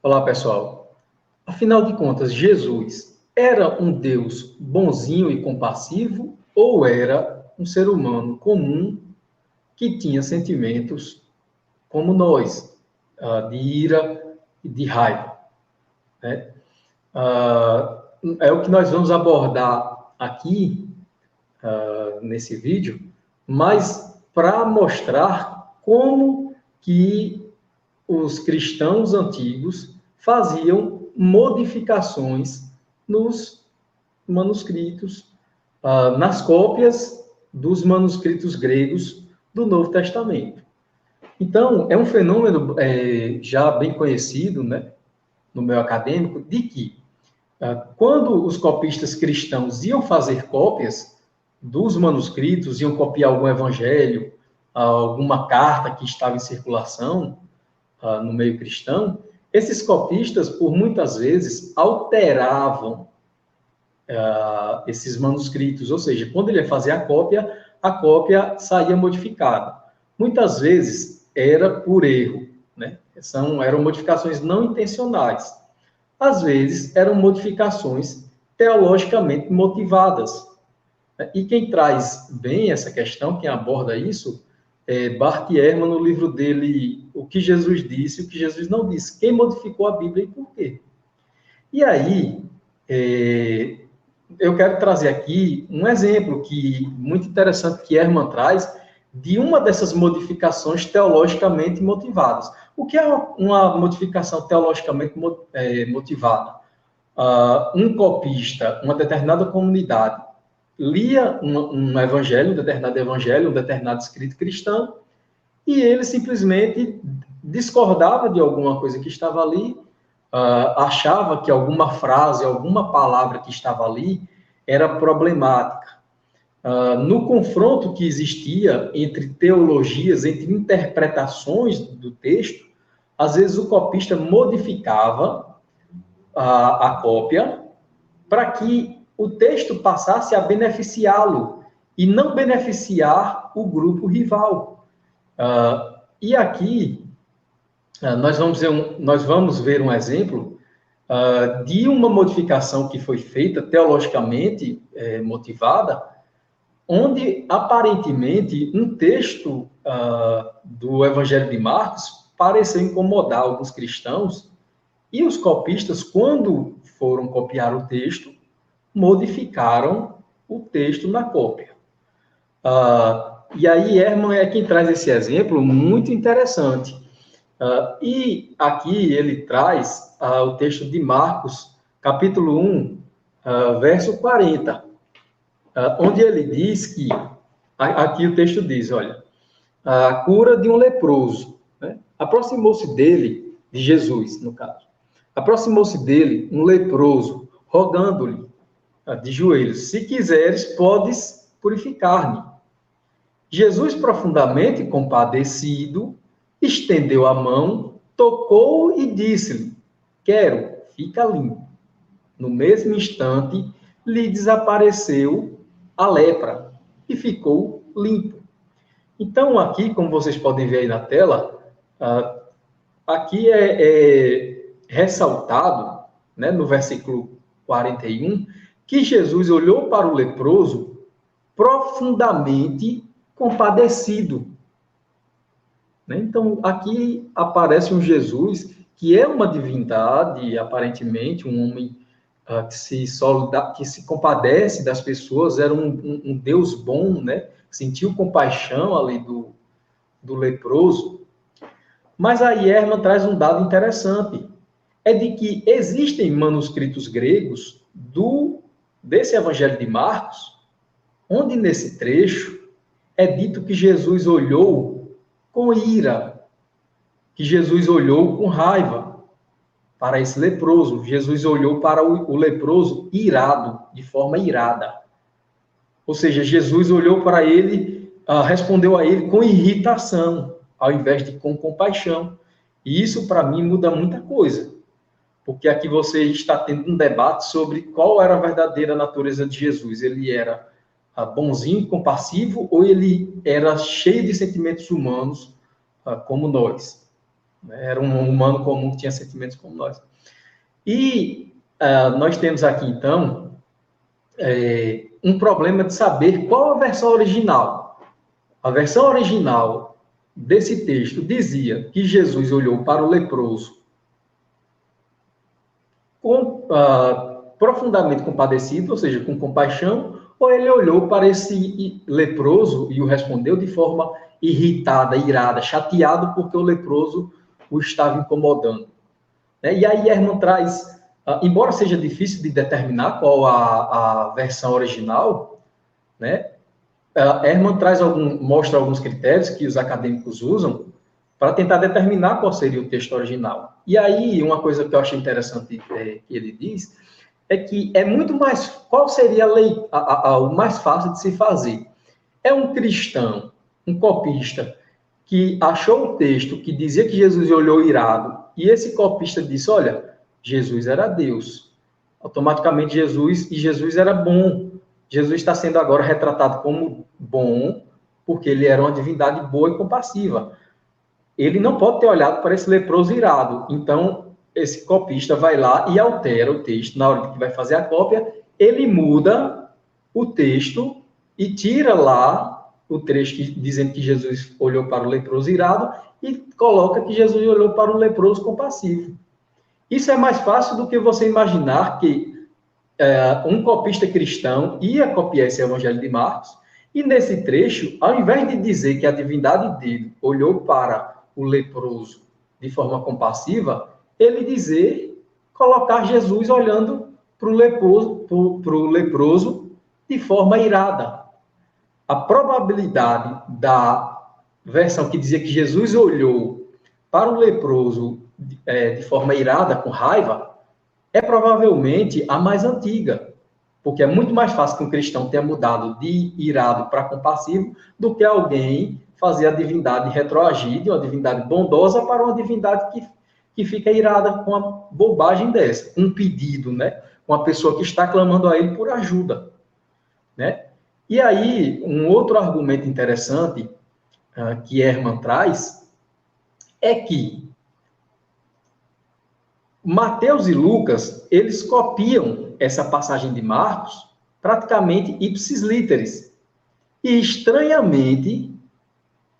Olá, pessoal. Afinal de contas, Jesus era um Deus bonzinho e compassivo ou era um ser humano comum que tinha sentimentos como nós, de ira e de raiva, né? É o que nós vamos abordar aqui, nesse vídeo, mas para mostrar como que os cristãos antigos faziam modificações nos manuscritos, nas cópias dos manuscritos gregos do Novo Testamento. Então, é um fenômeno já bem conhecido, né, no meio acadêmico, de que quando os copistas cristãos iam fazer cópias dos manuscritos, iam copiar algum evangelho, alguma carta que estava em circulação, no meio cristão, esses copistas, por muitas vezes, alteravam esses manuscritos, ou seja, quando ele ia fazer a cópia saía modificada. Muitas vezes era por erro, né? Eram modificações não intencionais. Às vezes eram modificações teologicamente motivadas. E quem traz bem essa questão, quem aborda isso, é Bart Ehrman, no livro dele, O que Jesus Disse e o que Jesus Não Disse. Quem modificou a Bíblia e por quê? E aí, eu quero trazer aqui um exemplo muito interessante que Ehrman traz de uma dessas modificações teologicamente motivadas. O que é uma modificação teologicamente motivada? Um copista, uma determinada comunidade, lia um evangelho, um determinado escrito cristão, e ele simplesmente discordava de alguma coisa que estava ali, achava que alguma frase, alguma palavra que estava ali era problemática. No confronto que existia entre teologias, entre interpretações do texto, às vezes o copista modificava a cópia para que o texto passasse a beneficiá-lo e não beneficiar o grupo rival. E aqui nós vamos ver um exemplo de uma modificação que foi feita teologicamente motivada, onde aparentemente um texto do Evangelho de Marcos pareceu incomodar alguns cristãos, e os copistas, quando foram copiar o texto, modificaram o texto na cópia. E aí Ehrman é quem traz esse exemplo muito interessante. E aqui ele traz o texto de Marcos, capítulo 1, verso 40, onde ele diz que, aqui o texto diz, olha, a cura de um leproso, né? Aproximou-se dele, de Jesus, no caso, aproximou-se dele um leproso, rogando-lhe, de joelhos, se quiseres, podes purificar-me. Jesus, profundamente compadecido, estendeu a mão, tocou e disse-lhe, quero, fica limpo. No mesmo instante, lhe desapareceu a lepra e ficou limpo. Então, aqui, como vocês podem ver aí na tela, aqui é ressaltado, né, no versículo 41, que Jesus olhou para o leproso profundamente compadecido. Né? Então, aqui aparece um Jesus que é uma divindade, aparentemente, um homem que se compadece das pessoas, era um Deus bom, né? Sentiu compaixão ali do leproso. Mas aí Ehrman traz um dado interessante, é de que existem manuscritos gregos desse Evangelho de Marcos, onde nesse trecho é dito que Jesus olhou com ira, que Jesus olhou com raiva para esse leproso. Jesus olhou para o leproso irado, de forma irada. Ou seja, Jesus olhou para ele, respondeu a ele com irritação, ao invés de com compaixão. E isso, para mim, muda muita coisa. Porque aqui você está tendo um debate sobre qual era a verdadeira natureza de Jesus. Ele era bonzinho, compassivo, ou ele era cheio de sentimentos humanos, como nós? né? Era um humano comum que tinha sentimentos como nós. E nós temos aqui, então, um problema de saber qual a versão original. A versão original desse texto dizia que Jesus olhou para o leproso profundamente compadecido, ou seja, com compaixão, ou ele olhou para esse leproso e o respondeu de forma irritada, irada, chateado porque o leproso o estava incomodando. E aí Ehrman traz, embora seja difícil de determinar qual a versão original, né, Ehrman mostra alguns critérios que os acadêmicos usam para tentar determinar qual seria o texto original. E aí, uma coisa que eu achei interessante que ele diz é que é muito mais... Qual seria o mais fácil de se fazer? É um cristão, um copista, que achou o texto que dizia que Jesus olhou irado, e esse copista disse, olha, Jesus era Deus. Automaticamente Jesus era bom. Jesus está sendo agora retratado como bom, porque ele era uma divindade boa e compassiva. Ele não pode ter olhado para esse leproso irado. Então, esse copista vai lá e altera o texto. Na hora que vai fazer a cópia, ele muda o texto e tira lá o trecho dizendo que Jesus olhou para o leproso irado e coloca que Jesus olhou para o leproso compassivo. Isso é mais fácil do que você imaginar que um copista cristão ia copiar esse Evangelho de Marcos e nesse trecho, ao invés de dizer que a divindade dele olhou para o leproso de forma compassiva, ele colocar Jesus olhando para o leproso de forma irada. A probabilidade da versão que dizia que Jesus olhou para o leproso de forma irada, com raiva, é provavelmente a mais antiga, porque é muito mais fácil que um cristão tenha mudado de irado para compassivo do que alguém fazer a divindade retroagir de uma divindade bondosa para uma divindade que fica irada com uma bobagem dessa, um pedido, né? Uma pessoa que está clamando a ele por ajuda, né? E aí, um outro argumento interessante que Ehrman traz é que Mateus e Lucas, eles copiam essa passagem de Marcos praticamente ipsis literis. E, estranhamente,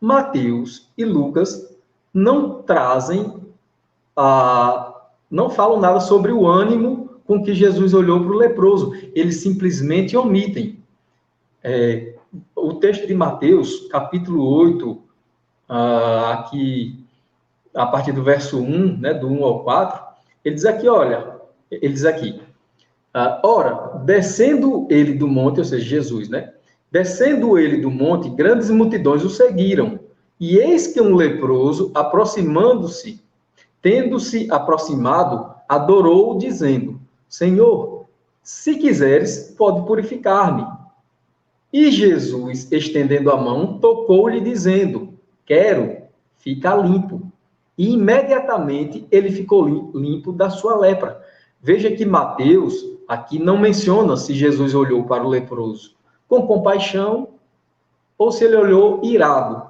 Mateus e Lucas não trazem, não falam nada sobre o ânimo com que Jesus olhou para o leproso. Eles simplesmente omitem. O texto de Mateus, capítulo 8, aqui, a partir do verso 1, né, do 1 ao 4, ele diz aqui, ora, descendo ele do monte, ou seja, Jesus, né? Descendo ele do monte, grandes multidões o seguiram. E eis que um leproso, aproximando-se, tendo-se aproximado, adorou-o, dizendo, Senhor, se quiseres, pode purificar-me. E Jesus, estendendo a mão, tocou-lhe, dizendo, quero, fica limpo. E imediatamente ele ficou limpo da sua lepra. Veja que Mateus aqui não menciona se Jesus olhou para o leproso com compaixão ou se ele olhou irado.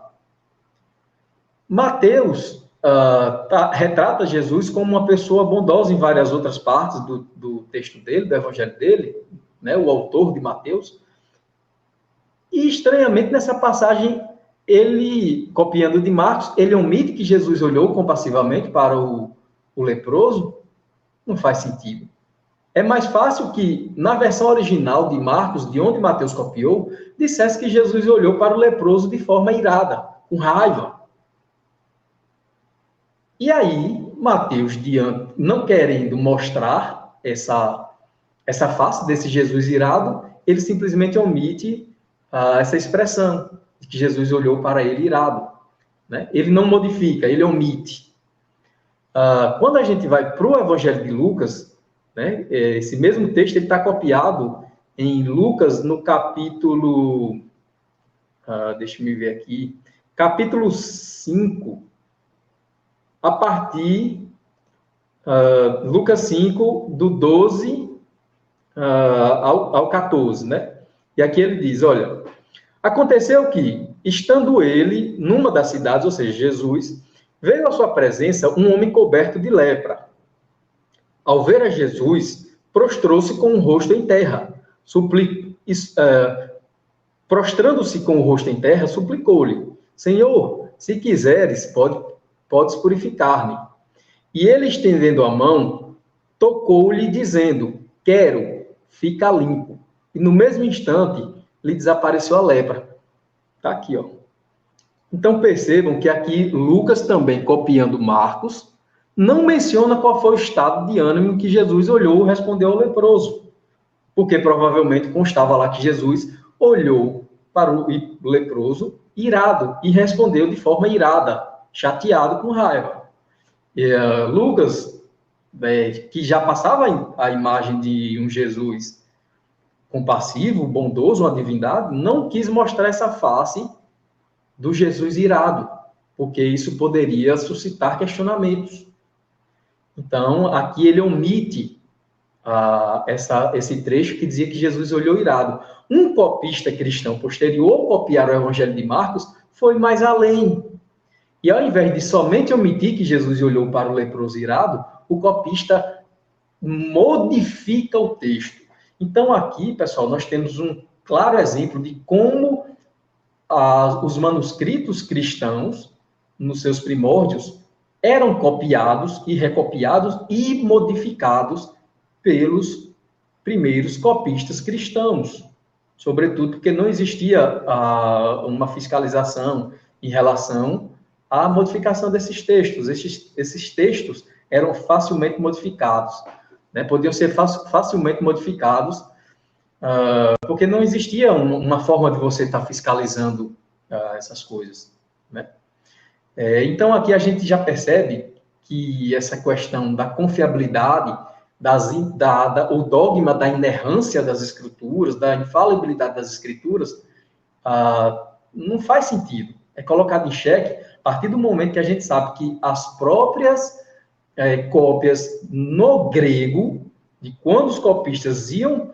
Mateus retrata Jesus como uma pessoa bondosa em várias outras partes do texto dele, do evangelho dele, né, o autor de Mateus. E, estranhamente, nessa passagem, ele, copiando de Marcos, ele omite que Jesus olhou compassivamente para o leproso. Não faz sentido. É mais fácil que, na versão original de Marcos, de onde Mateus copiou, dissesse que Jesus olhou para o leproso de forma irada, com raiva. E aí, Mateus, não querendo mostrar essa face desse Jesus irado, ele simplesmente omite essa expressão, de que Jesus olhou para ele irado. Né? Ele não modifica, ele omite. Quando a gente vai para o Evangelho de Lucas, né, esse mesmo texto está copiado em Lucas, no capítulo... deixa eu ver aqui. Capítulo 5, a partir... Lucas 5, do 12 ao 14, né? E aqui ele diz, olha, aconteceu que, estando ele numa das cidades, ou seja, Jesus, Veio à sua presença um homem coberto de lepra. Ao ver a Jesus, prostrou-se com o rosto em terra. Prostrando-se com o rosto em terra, suplicou-lhe: Senhor, se quiseres, podes purificar-me. E ele, estendendo a mão, tocou-lhe, dizendo: Quero, fica limpo. E no mesmo instante, lhe desapareceu a lepra. Está aqui, ó. Então percebam que aqui Lucas, também copiando Marcos, não menciona qual foi o estado de ânimo que Jesus olhou e respondeu ao leproso. Porque provavelmente constava lá que Jesus olhou para o leproso irado e respondeu de forma irada, chateado, com raiva. E, Lucas, que já passava a imagem de um Jesus compassivo, bondoso, uma divindade, não quis mostrar essa face do Jesus irado, porque isso poderia suscitar questionamentos. Então, aqui ele omite esse trecho que dizia que Jesus olhou irado. Um copista cristão posterior ao copiar o Evangelho de Marcos foi mais além. E ao invés de somente omitir que Jesus olhou para o leproso irado, o copista modifica o texto. Então, aqui, pessoal, nós temos um claro exemplo de como os manuscritos cristãos, nos seus primórdios, eram copiados e recopiados e modificados pelos primeiros copistas cristãos, sobretudo porque não existia uma fiscalização em relação à modificação desses textos. Esses textos eram facilmente modificados, né? Podiam ser facilmente modificados, porque não existia uma forma de você estar fiscalizando essas coisas, né? Então, aqui a gente já percebe que essa questão da confiabilidade, o dogma da inerrância das escrituras, da infalibilidade das escrituras, não faz sentido. É colocado em xeque a partir do momento que a gente sabe que as próprias cópias no grego, de quando os copistas iam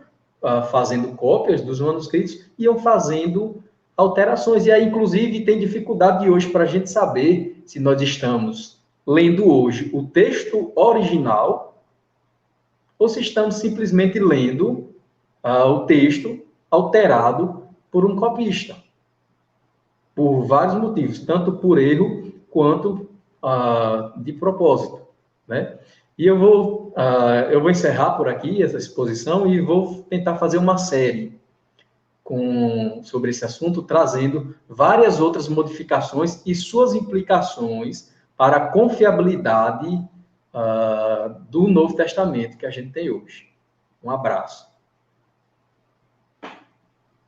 fazendo cópias dos manuscritos, iam fazendo alterações. E aí, inclusive, tem dificuldade hoje para a gente saber se nós estamos lendo hoje o texto original ou se estamos simplesmente lendo o texto alterado por um copista. Por vários motivos, tanto por erro quanto de propósito, né? E eu vou encerrar por aqui essa exposição e vou tentar fazer uma série sobre esse assunto, trazendo várias outras modificações e suas implicações para a confiabilidade do Novo Testamento que a gente tem hoje. Um abraço.